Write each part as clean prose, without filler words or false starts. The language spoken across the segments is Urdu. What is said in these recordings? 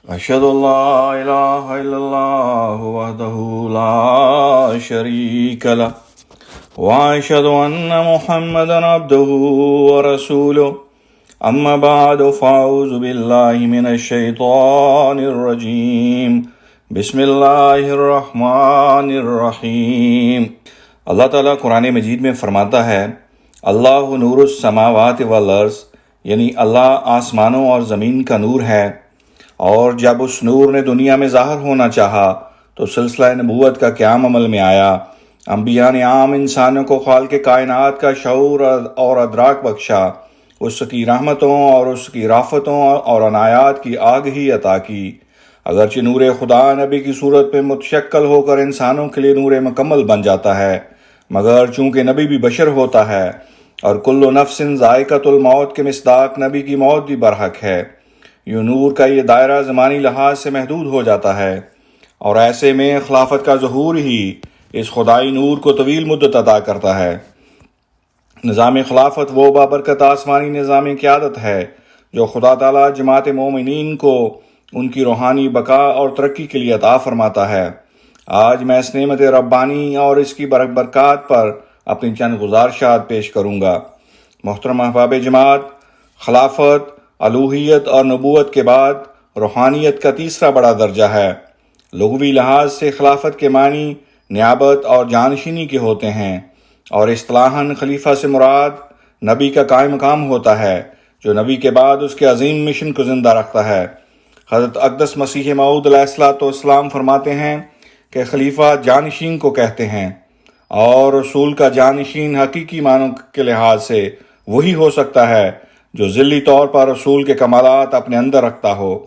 أشهد أن لا إله إلا الله وحده لا شريك له وأشهد أن محمدا عبده ورسوله أما بعد فأعوذ بالله من الشيطان الرجيم بسم اللہ الرحمن الرحیم۔ اللہ تعالیٰ قرآن مجید میں فرماتا ہے، اللہ نور السماوات والارض، یعنی اللہ آسمانوں اور زمین کا نور ہے۔ اور جب اس نور نے دنیا میں ظاہر ہونا چاہا تو سلسلہ نبوت کا قیام عمل میں آیا۔ انبیاء نے عام انسانوں کو خالق کائنات کا شعور اور ادراک بخشا، اس کی رحمتوں اور اس کی رافتوں اور عنایات کی آگہی عطا کی۔ اگرچہ نور خدا نبی کی صورت میں متشکل ہو کر انسانوں کے لیے نور مکمل بن جاتا ہے، مگر چونکہ نبی بھی بشر ہوتا ہے اور کل نفس ذائقۃ الموت کے مصداق نبی کی موت بھی برحق ہے، یوں نور کا یہ دائرہ زمانی لحاظ سے محدود ہو جاتا ہے، اور ایسے میں خلافت کا ظہور ہی اس خدائی نور کو طویل مدت عطا کرتا ہے۔ نظام خلافت وہ بابرکت آسمانی نظام قیادت ہے جو خدا تعالیٰ جماعت مومنین کو ان کی روحانی بقا اور ترقی کے لیے عطا فرماتا ہے۔ آج میں اس نعمت ربانی اور اس کی برکات پر اپنی چند گزارشات پیش کروں گا۔ محترم احباب جماعت، خلافت الوہیت اور نبوت کے بعد روحانیت کا تیسرا بڑا درجہ ہے۔ لغوی لحاظ سے خلافت کے معنی نیابت اور جانشینی کے ہوتے ہیں، اور اصطلاحاً خلیفہ سے مراد نبی کا قائم مقام ہوتا ہے جو نبی کے بعد اس کے عظیم مشن کو زندہ رکھتا ہے۔ حضرت اقدس مسیح موعود علیہ السلام فرماتے ہیں کہ خلیفہ جانشین کو کہتے ہیں، اور رسول کا جانشین حقیقی معنوں کے لحاظ سے وہی ہو سکتا ہے جو ذلی طور پر رسول کے کمالات اپنے اندر رکھتا ہو۔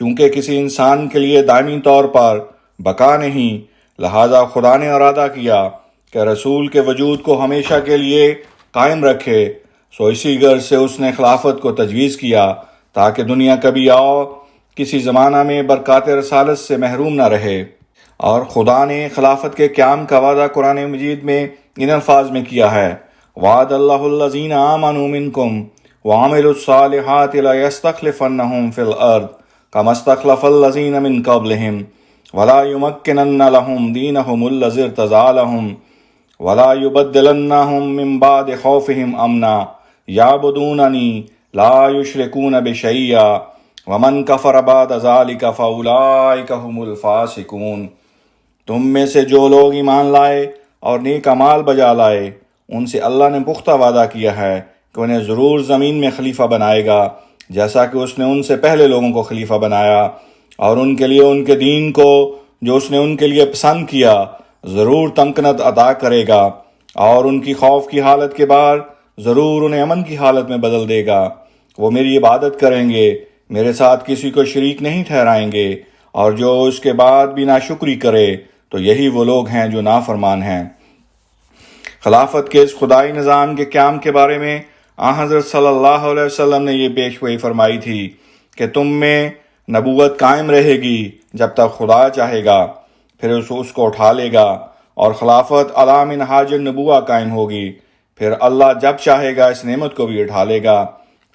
چونکہ کسی انسان کے لیے دائمی طور پر بقا نہیں، لہذا خدا نے ارادہ کیا کہ رسول کے وجود کو ہمیشہ کے لیے قائم رکھے، سو اسی غرض سے اس نے خلافت کو تجویز کیا تاکہ دنیا کبھی کسی زمانہ میں برکات رسالت سے محروم نہ رہے۔ اور خدا نے خلافت کے قیام کا وعدہ قرآن مجید میں ان الفاظ میں کیا ہے، وعد اللہ الذین آمنوا منکم وعملوا الصالحات لیستخلفنہم فی الارض کما استخلف الذین من قبلہم ولا یمکنن لہم دینہم الذی ارتضی لہم ولا یبدلنہم من بعد خوفہم امنا یعبدوننی لا یشرکون بشیئا ومن کفر بعد ذلک فاولئک ھم الفاسقون۔ تم میں سے جو لوگ ایمان لائے اور نیک اعمال بجا لائے، ان سے اللہ نے پختہ وعدہ کیا ہے کہ انہیں ضرور زمین میں خلیفہ بنائے گا، جیسا کہ اس نے ان سے پہلے لوگوں کو خلیفہ بنایا، اور ان کے لیے ان کے دین کو جو اس نے ان کے لیے پسند کیا ضرور تمکنت عطا کرے گا، اور ان کی خوف کی حالت کے بعد ضرور انہیں امن کی حالت میں بدل دے گا۔ وہ میری عبادت کریں گے، میرے ساتھ کسی کو شریک نہیں ٹھہرائیں گے، اور جو اس کے بعد بھی ناشکری کرے تو یہی وہ لوگ ہیں جو نافرمان ہیں۔ خلافت کے اس خدائی نظام کے قیام کے بارے میں حضرت صلی اللہ علیہ وسلم نے یہ پیشگوئی فرمائی تھی کہ تم میں نبوت قائم رہے گی جب تک خدا چاہے گا، پھر اس کو اٹھا لے گا، اور خلافت علی منہاج النبوہ قائم ہوگی، پھر اللہ جب چاہے گا اس نعمت کو بھی اٹھا لے گا،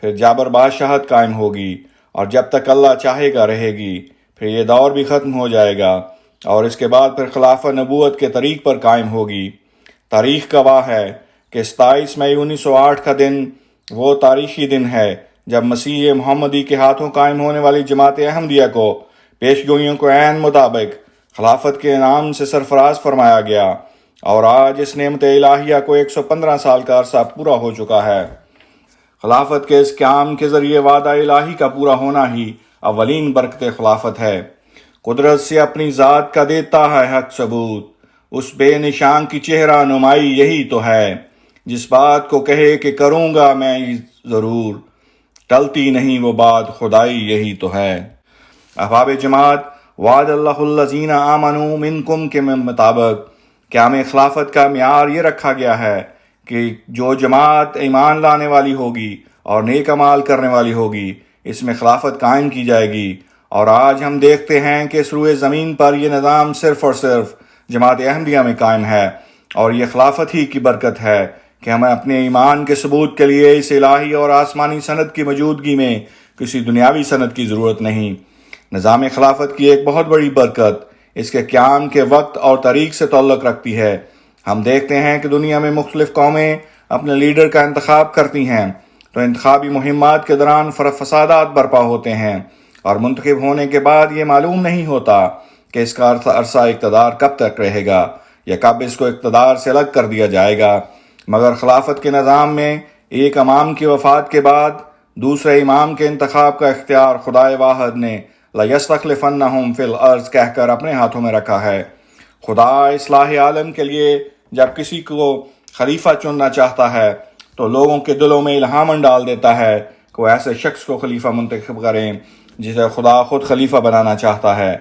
پھر جابر بادشاہت قائم ہوگی، اور جب تک اللہ چاہے گا رہے گی، پھر یہ دور بھی ختم ہو جائے گا، اور اس کے بعد پھر خلافت نبوت کے طریق پر قائم ہوگی۔ تاریخ گواہ ہے کہ 27 مئی 1908 کا دن وہ تاریخی دن ہے جب مسیح محمدی کے ہاتھوں قائم ہونے والی جماعت احمدیہ کو پیشگوئیوں کو عین مطابق خلافت کے نام سے سرفراز فرمایا گیا، اور آج اس نعمت الہیہ کو 115 سال کا عرصہ پورا ہو چکا ہے۔ خلافت کے اس قیام کے ذریعے وعدہ الہی کا پورا ہونا ہی اولین برکت خلافت ہے۔ قدرت سے اپنی ذات کا دیتا ہے حق ثبوت، اس بے نشان کی چہرہ نمائی یہی تو ہے، جس بات کو کہے کہ کروں گا میں ضرور، ٹلتی نہیں وہ بات خدائی یہی تو ہے۔ احباب جماعت، وعد اللہ الذین آمنوا منکم کے مطابق قیام خلافت کا معیار یہ رکھا گیا ہے کہ جو جماعت ایمان لانے والی ہوگی اور نیک اعمال کرنے والی ہوگی، اس میں خلافت قائم کی جائے گی۔ اور آج ہم دیکھتے ہیں کہ اس روئے زمین پر یہ نظام صرف اور صرف جماعت احمدیہ میں قائم ہے، اور یہ خلافت ہی کی برکت ہے کہ ہمیں اپنے ایمان کے ثبوت کے لیے اس الہی اور آسمانی سند کی موجودگی میں کسی دنیاوی سند کی ضرورت نہیں۔ نظام خلافت کی ایک بہت بڑی برکت اس کے قیام کے وقت اور تاریخ سے تعلق رکھتی ہے۔ ہم دیکھتے ہیں کہ دنیا میں مختلف قومیں اپنے لیڈر کا انتخاب کرتی ہیں تو انتخابی مہمات کے دوران فسادات برپا ہوتے ہیں، اور منتخب ہونے کے بعد یہ معلوم نہیں ہوتا کہ اس کا عرصہ اقتدار کب تک رہے گا یا کب اس کو اقتدار سے الگ کر دیا جائے گا۔ مگر خلافت کے نظام میں ایک امام کی وفات کے بعد دوسرے امام کے انتخاب کا اختیار خدائے واحد نے لَيَسْتَخْلِفَنَّهُمْ فِي الْأَرْضِ کہہ کر اپنے ہاتھوں میں رکھا ہے۔ خدا اصلاح عالم کے لیے جب کسی کو خلیفہ چننا چاہتا ہے تو لوگوں کے دلوں میں الہام ڈال دیتا ہے کہ وہ ایسے شخص کو خلیفہ منتخب کریں جسے خدا خود خلیفہ بنانا چاہتا ہے۔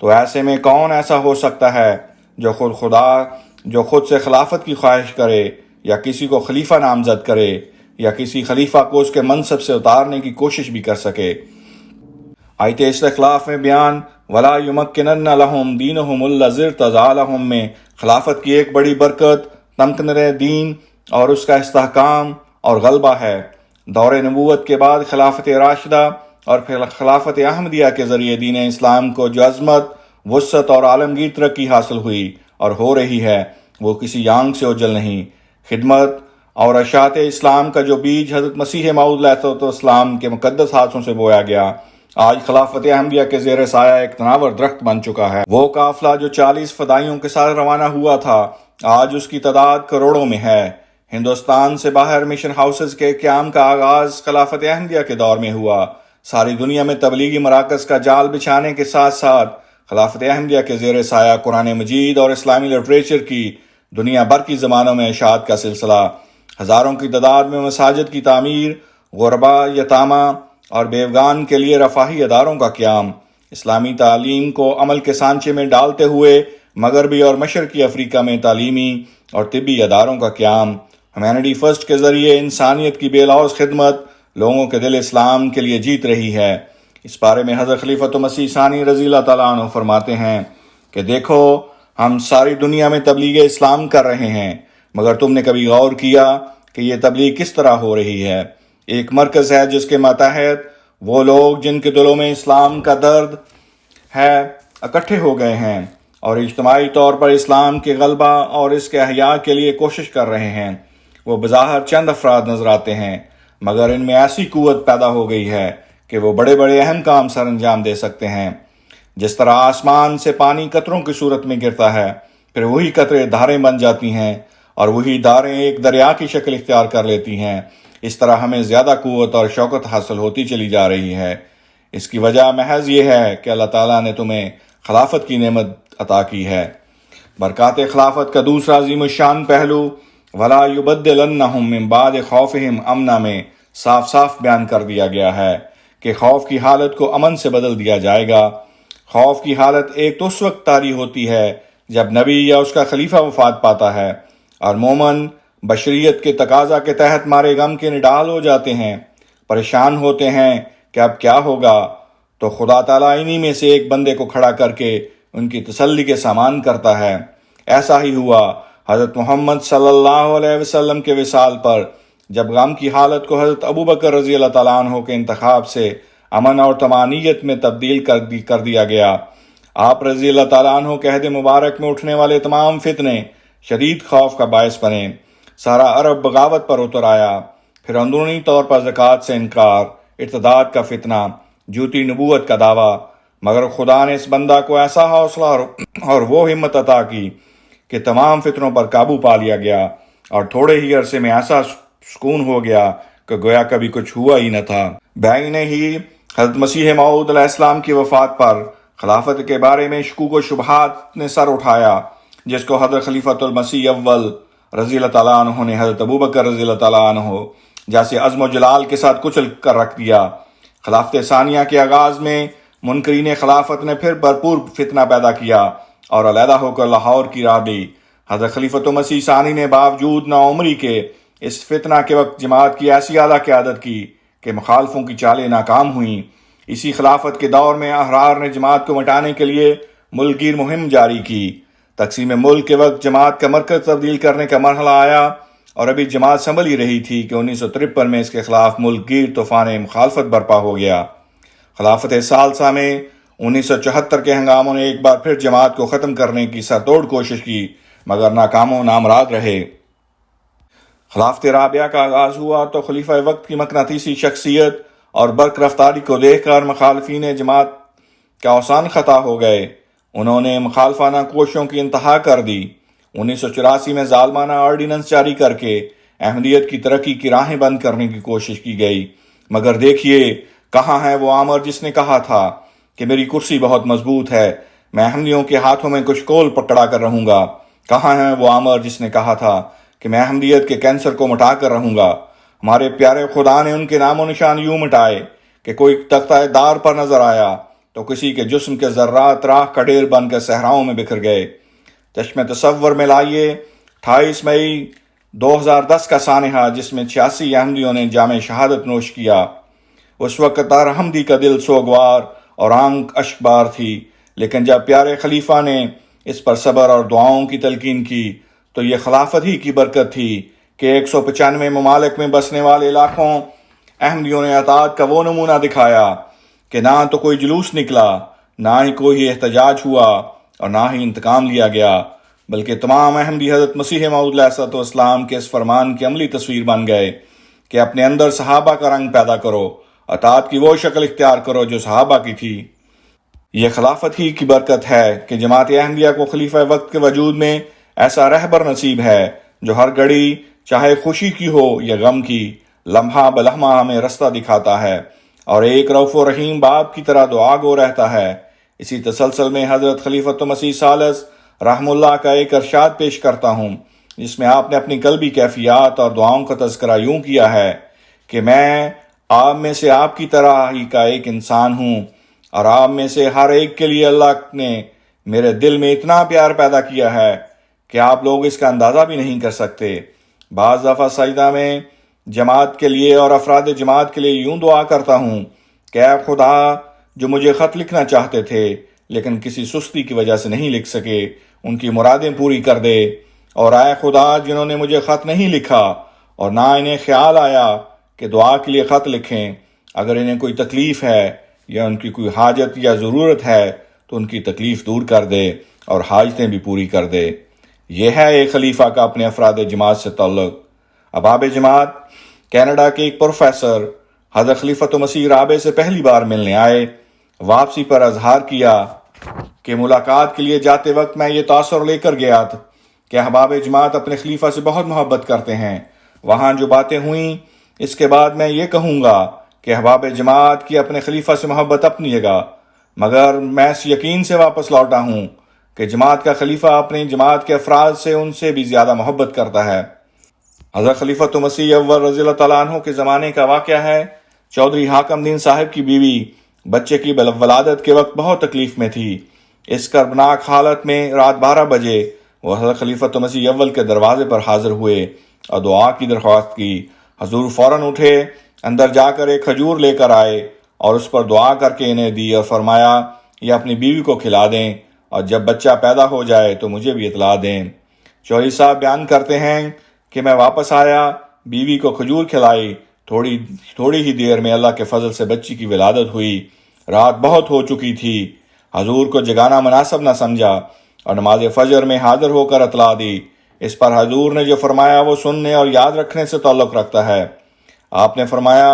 تو ایسے میں کون ایسا ہو سکتا ہے جو خود سے خلافت کی خواہش کرے یا کسی کو خلیفہ نامزد کرے یا کسی خلیفہ کو اس کے منصب سے اتارنے کی کوشش بھی کر سکے۔ آیت استخلاف میں بیان وَلَا يُمَكِّنَنَّ لَهُمْ دِينُهُمُ الَّذِي ارْتَضَىٰ لَهُم میں خلافت کی ایک بڑی برکت تمکن دین اور اس کا استحکام اور غلبہ ہے۔ دور نبوت کے بعد خلافت راشدہ اور پھر خلافت احمدیہ کے ذریعے دین اسلام کو جو عظمت، وسعت اور عالمگیر ترقی حاصل ہوئی اور ہو رہی ہے وہ کسی آنکھ سے اوجھل نہیں۔ خدمت اور اشاعت اسلام کا جو بیج حضرت مسیح موعود علیہ السلام کے مقدس ہاتھوں سے بویا گیا آج خلافت احمدیہ کے زیر سایہ ایک تناور درخت بن چکا ہے۔ وہ قافلہ جو 40 فدائیوں کے ساتھ روانہ ہوا تھا آج اس کی تعداد کروڑوں میں ہے۔ ہندوستان سے باہر مشن ہاؤسز کے قیام کا آغاز خلافت احمدیہ کے دور میں ہوا۔ ساری دنیا میں تبلیغی مراکز کا جال بچھانے کے ساتھ ساتھ خلافت احمدیہ کے زیر سایہ قرآن مجید اور اسلامی لٹریچر کی دنیا بھر کی زبانوں میں اشاعت کا سلسلہ، ہزاروں کی تعداد میں مساجد کی تعمیر، غربا، یتامہ اور بیوگان کے لیے رفاہی اداروں کا قیام، اسلامی تعلیم کو عمل کے سانچے میں ڈالتے ہوئے مغربی اور مشرقی افریقہ میں تعلیمی اور طبی اداروں کا قیام، ہیومینٹی فرسٹ کے ذریعے انسانیت کی بے لوث خدمت لوگوں کے دل اسلام کے لیے جیت رہی ہے۔ اس بارے میں حضرت خلیفۃ مسیح ثانی رضی اللہ تعالیٰ عنہ فرماتے ہیں کہ دیکھو ہم ساری دنیا میں تبلیغ اسلام کر رہے ہیں، مگر تم نے کبھی غور کیا کہ یہ تبلیغ کس طرح ہو رہی ہے؟ ایک مرکز ہے جس کے ماتحت وہ لوگ جن کے دلوں میں اسلام کا درد ہے اکٹھے ہو گئے ہیں اور اجتماعی طور پر اسلام کے غلبہ اور اس کے احیاء کے لیے کوشش کر رہے ہیں۔ وہ بظاہر چند افراد نظر آتے ہیں مگر ان میں ایسی قوت پیدا ہو گئی ہے کہ وہ بڑے بڑے اہم کام سر انجام دے سکتے ہیں۔ جس طرح آسمان سے پانی قطروں کی صورت میں گرتا ہے، پھر وہی قطرے دھاریں بن جاتی ہیں اور وہی دھاریں ایک دریا کی شکل اختیار کر لیتی ہیں، اس طرح ہمیں زیادہ قوت اور شوکت حاصل ہوتی چلی جا رہی ہے۔ اس کی وجہ محض یہ ہے کہ اللہ تعالیٰ نے تمہیں خلافت کی نعمت عطا کی ہے۔ برکات خلافت کا دوسرا عظیم الشان پہلو وَلَا يُبَدِّلَنَّهُم مِّن بَعْدِ خَوْفِهِمْ أَمْنًا میں صاف صاف بیان کر دیا گیا ہے کہ خوف کی حالت کو امن سے بدل دیا جائے گا۔ خوف کی حالت ایک تو اس وقت طاری ہوتی ہے جب نبی یا اس کا خلیفہ وفات پاتا ہے اور مومن بشریت کے تقاضا کے تحت مارے غم کے نڈال ہو جاتے ہیں، پریشان ہوتے ہیں کہ اب کیا ہوگا، تو خدا تعالیٰ انہی میں سے ایک بندے کو کھڑا کر کے ان کی تسلی کے سامان کرتا ہے۔ ایسا ہی ہوا حضرت محمد صلی اللہ علیہ وسلم کے وصال پر، جب غم کی حالت کو حضرت ابوبکر رضی اللہ تعالیٰ عنہ کے انتخاب سے امن اور طمانینت میں تبدیل کر دیا گیا۔ آپ رضی اللہ تعالیٰ عنہ کے عہد مبارک میں اٹھنے والے تمام فتنے شدید خوف کا باعث بنے۔ سارا عرب بغاوت پر اتر آیا، پھر اندرونی طور پر زکوٰۃ سے انکار، ارتداد کا فتنہ، جھوٹی نبوت کا دعویٰ، مگر خدا نے اس بندہ کو ایسا حوصلہ اور وہ ہمت عطا کی کہ تمام فتنوں پر قابو پا لیا گیا اور تھوڑے ہی عرصے میں ایسا سکون ہو گیا کہ گویا کبھی کچھ ہوا ہی نہ تھا۔ بعین ہی حضرت مسیح موعود علیہ السلام کی وفات پر خلافت کے بارے میں شکوک و شبہات نے سر اٹھایا، جس کو حضرت خلیفۃ المسیح اول رضی اللہ تعالیٰ عنہ نے حضرت ابوبکر رضی اللہ تعالیٰ عنہ جیسے عزم و جلال کے ساتھ کچل کر رکھ دیا۔ خلافت ثانیہ کے آغاز میں منکرین خلافت نے پھر بھرپور فتنہ پیدا کیا اور علیحدہ ہو کر لاہور کی راہ لی۔ حضرت خلیفۃ مسیح ثانی نے باوجود ناعمری کے اس فتنہ کے وقت جماعت کی ایسی اعلیٰ قیادت کی کہ مخالفوں کی چالیں ناکام ہوئیں۔ اسی خلافت کے دور میں احرار نے جماعت کو مٹانے کے لیے ملک گیر مہم جاری کی۔ تقسیم ملک کے وقت جماعت کا مرکز تبدیل کرنے کا مرحلہ آیا اور ابھی جماعت سنبھل ہی رہی تھی کہ 1953 میں اس کے خلاف ملک گیر طوفان مخالفت برپا ہو گیا۔ خلافت ثالثہ میں 1974 کے ہنگاموں نے ایک بار پھر جماعت کو ختم کرنے کی سر توڑ کوشش کی مگر ناکام و نامراد رہے۔ خلافت رابعہ کا آغاز ہوا تو خلیفہ وقت کی مقناطیسی شخصیت اور برق رفتاری کو دیکھ کر مخالفین جماعت کا اوسان خطا ہو گئے۔ انہوں نے مخالفانہ کوششوں کی انتہا کر دی۔ 1984 میں ظالمانہ آرڈیننس جاری کر کے احمدیت کی ترقی کی راہیں بند کرنے کی کوشش کی گئی، مگر دیکھیے کہاں ہے وہ عامر جس نے کہا تھا کہ میری کرسی بہت مضبوط ہے، میں احمدیوں کے ہاتھوں میں کچھ کول پکڑا کر رہوں گا۔ کہاں ہے وہ عامر جس نے کہا تھا کہ میں احمدیت کے کینسر کو مٹا کر رہوں گا۔ ہمارے پیارے خدا نے ان کے نام و نشان یوں مٹائے کہ کوئی تختہ دار پر نظر آیا تو کسی کے جسم کے ذرات راکھ کا ڈھیر بن کر صحراؤں میں بکھر گئے۔ چشم تصور میں لائیے 28 مئی 2010 کا سانحہ جس میں 86 احمدیوں نے جام شہادت نوش کیا۔ اس وقت ہر احمدی کا دل سوگوار اور آنکھ اشکبار تھی، لیکن جب پیارے خلیفہ نے اس پر صبر اور دعاؤں کی تلقین کی تو یہ خلافت ہی کی برکت تھی کہ 195 ممالک میں بسنے والے لاکھوں احمدیوں نے اطاعت کا وہ نمونہ دکھایا کہ نہ تو کوئی جلوس نکلا، نہ ہی کوئی احتجاج ہوا اور نہ ہی انتقام لیا گیا، بلکہ تمام احمدی حضرت مسیح موعود علیہ السلام کے اس فرمان کی عملی تصویر بن گئے کہ اپنے اندر صحابہ کا رنگ پیدا کرو، اطاعت کی وہ شکل اختیار کرو جو صحابہ کی تھی۔ یہ خلافت ہی کی برکت ہے کہ جماعت احمدیہ کو خلیفہ وقت کے وجود میں ایسا رہبر نصیب ہے جو ہر گھڑی چاہے خوشی کی ہو یا غم کی لمحہ بلمحہ ہمیں رستہ دکھاتا ہے اور ایک رؤوف و رحیم باپ کی طرح دعا گو رہتا ہے۔ اسی تسلسل میں حضرت خلیفۃ مسیح ثالث رحم اللہ کا ایک ارشاد پیش کرتا ہوں جس میں آپ نے اپنی قلبی کیفیات اور دعاؤں کا تذکرہ یوں کیا ہے کہ میں آپ میں سے آپ کی طرح ہی کا ایک انسان ہوں اور آپ میں سے ہر ایک کے لیے اللہ نے میرے دل میں اتنا پیار پیدا کیا ہے کہ آپ لوگ اس کا اندازہ بھی نہیں کر سکتے۔ بعض دفعہ سجدہ میں جماعت کے لیے اور افراد جماعت کے لیے یوں دعا کرتا ہوں کہ اے خدا جو مجھے خط لکھنا چاہتے تھے لیکن کسی سستی کی وجہ سے نہیں لکھ سکے ان کی مرادیں پوری کر دے، اور اے خدا جنہوں نے مجھے خط نہیں لکھا اور نہ انہیں خیال آیا کہ دعا کے لیے خط لکھیں، اگر انہیں کوئی تکلیف ہے یا ان کی کوئی حاجت یا ضرورت ہے تو ان کی تکلیف دور کر دے اور حاجتیں بھی پوری کر دے۔ یہ ہے ایک خلیفہ کا اپنے افراد جماعت سے تعلق۔ احباب جماعت کینیڈا کے ایک پروفیسر حضرت خلیفۃ مسیح رابع سے پہلی بار ملنے آئے۔ واپسی پر اظہار کیا کہ ملاقات کے لیے جاتے وقت میں یہ تاثر لے کر گیا تھا کہ احباب جماعت اپنے خلیفہ سے بہت محبت کرتے ہیں۔ وہاں جو باتیں ہوئیں اس کے بعد میں یہ کہوں گا کہ احباب جماعت کی اپنے خلیفہ سے محبت اپنی جگہ، مگر میں اس یقین سے واپس لوٹا ہوں کہ جماعت کا خلیفہ اپنی جماعت کے افراد سے ان سے بھی زیادہ محبت کرتا ہے۔ حضرت خلیفۃ مسیح اول رضی اللہ تعالیٰ عنہ کے زمانے کا واقعہ ہے۔ چودھری حاکم دین صاحب کی بیوی بچے کی ولادت کے وقت بہت تکلیف میں تھی۔ اس کربناک حالت میں رات 12 بجے وہ حضرت خلیفۃ مسیح اول کے دروازے پر حاضر ہوئے اور دعا کی درخواست کی۔ حضور فوراً اٹھے، اندر جا کر ایک کھجور لے کر آئے اور اس پر دعا کر کے انہیں دی اور فرمایا یہ اپنی بیوی کو کھلا دیں اور جب بچہ پیدا ہو جائے تو مجھے بھی اطلاع دیں۔ چودھری صاحب بیان کرتے ہیں کہ میں واپس آیا، بیوی کو کھجور کھلائی، تھوڑی ہی دیر میں اللہ کے فضل سے بچی کی ولادت ہوئی۔ رات بہت ہو چکی تھی، حضور کو جگانا مناسب نہ سمجھا اور نماز فجر میں حاضر ہو کر اطلاع دی۔ اس پر حضور نے جو فرمایا وہ سننے اور یاد رکھنے سے تعلق رکھتا ہے۔ آپ نے فرمایا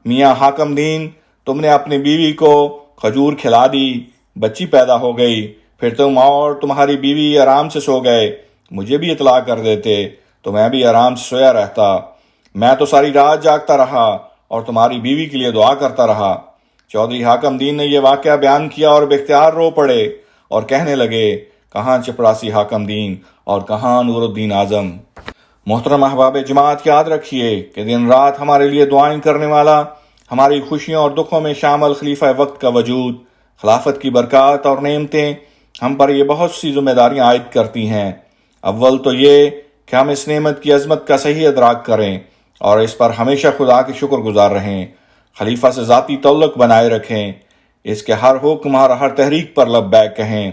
میاں حاکم دین تم نے اپنی بیوی کو کھجور کھلا دی، بچی پیدا ہو گئی، پھر تم اور تمہاری بیوی آرام سے سو گئے، مجھے بھی اطلاع کر دیتے تو میں بھی آرام سے سویا رہتا۔ میں تو ساری رات جاگتا رہا اور تمہاری بیوی کے لیے دعا کرتا رہا۔ چودھری حاکم دین نے یہ واقعہ بیان کیا اور باختیار رو پڑے اور کہنے لگے کہاں چپڑاسی حاکم دین اور کہاں نور الدین اعظم۔ محترم احباب جماعت یاد رکھیے کہ دن رات ہمارے لیے دعائیں کرنے والا، ہماری خوشیوں اور دکھوں میں شامل خلیفہ وقت کا وجود، خلافت کی برکات اور نعمتیں ہم پر یہ بہت سی ذمہ داریاں عائد کرتی ہیں۔ اول تو یہ کہ ہم اس نعمت کی عظمت کا صحیح ادراک کریں اور اس پر ہمیشہ خدا کے شکر گزار رہیں، خلیفہ سے ذاتی تعلق بنائے رکھیں، اس کے ہر حکم اور ہر تحریک پر لبیک کہیں،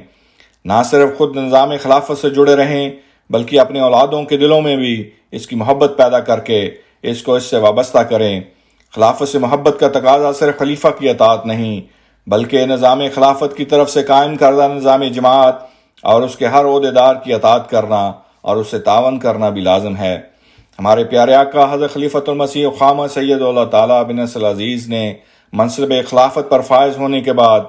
نہ صرف خود نظام خلافت سے جڑے رہیں بلکہ اپنے اولادوں کے دلوں میں بھی اس کی محبت پیدا کر کے اس کو اس سے وابستہ کریں۔ خلافت سے محبت کا تقاضا صرف خلیفہ کی اطاعت نہیں بلکہ نظام خلافت کی طرف سے قائم کردہ نظام جماعت اور اس کے ہر عہدیدار کی اطاعت کرنا اور اس سے تعاون کرنا بھی لازم ہے۔ ہمارے پیارے آقا حضرت خلیفۃ المسیح خامہ سید اللہ تعالیٰ بن نصر العزیز نے منصب خلافت پر فائز ہونے کے بعد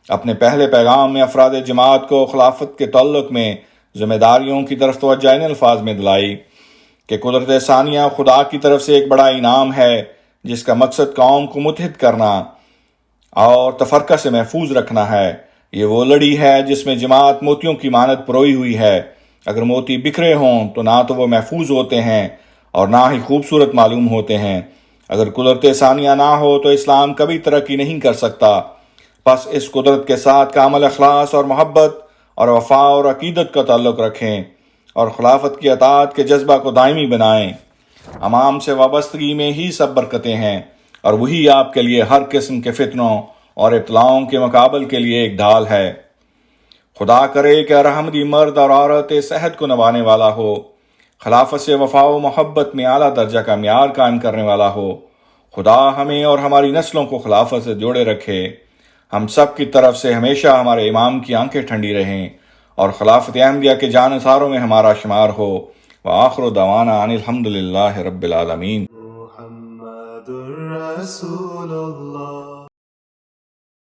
اپنے پہلے پیغام میں افراد جماعت کو خلافت کے تعلق میں ذمہ داریوں کی طرف توجہ ان الفاظ میں دلائی کہ قدرت ثانیہ خدا کی طرف سے ایک بڑا انعام ہے جس کا مقصد قوم کو متحد کرنا اور تفرقہ سے محفوظ رکھنا ہے۔ یہ وہ لڑی ہے جس میں جماعت موتیوں کی مانند پروئی ہوئی ہے۔ اگر موتی بکھرے ہوں تو نہ تو وہ محفوظ ہوتے ہیں اور نہ ہی خوبصورت معلوم ہوتے ہیں۔ اگر قدرت ثانیہ نہ ہو تو اسلام کبھی ترقی نہیں کر سکتا۔ پس اس قدرت کے ساتھ کامل اخلاص اور محبت اور وفا اور عقیدت کا تعلق رکھیں اور خلافت کی اطاعت کے جذبہ کو دائمی بنائیں۔ امام سے وابستگی میں ہی سب برکتیں ہیں اور وہی آپ کے لیے ہر قسم کے فتنوں اور ابتلاؤں کے مقابل کے لیے ایک ڈھال ہے۔ خدا کرے کہ ہر احمدی مرد اور عورت صحت کو نبھانے والا ہو، خلافت سے وفا و محبت میں اعلیٰ درجہ کا معیار قائم کرنے والا ہو۔ خدا ہمیں اور ہماری نسلوں کو خلافت سے جوڑے رکھے۔ ہم سب کی طرف سے ہمیشہ ہمارے امام کی آنکھیں ٹھنڈی رہیں اور خلافت احمدیہ کے جانثاروں میں ہمارا شمار ہو۔ وآخر دعوانا ان الحمد للہ رب العالمین۔ محمد رسول اللہ۔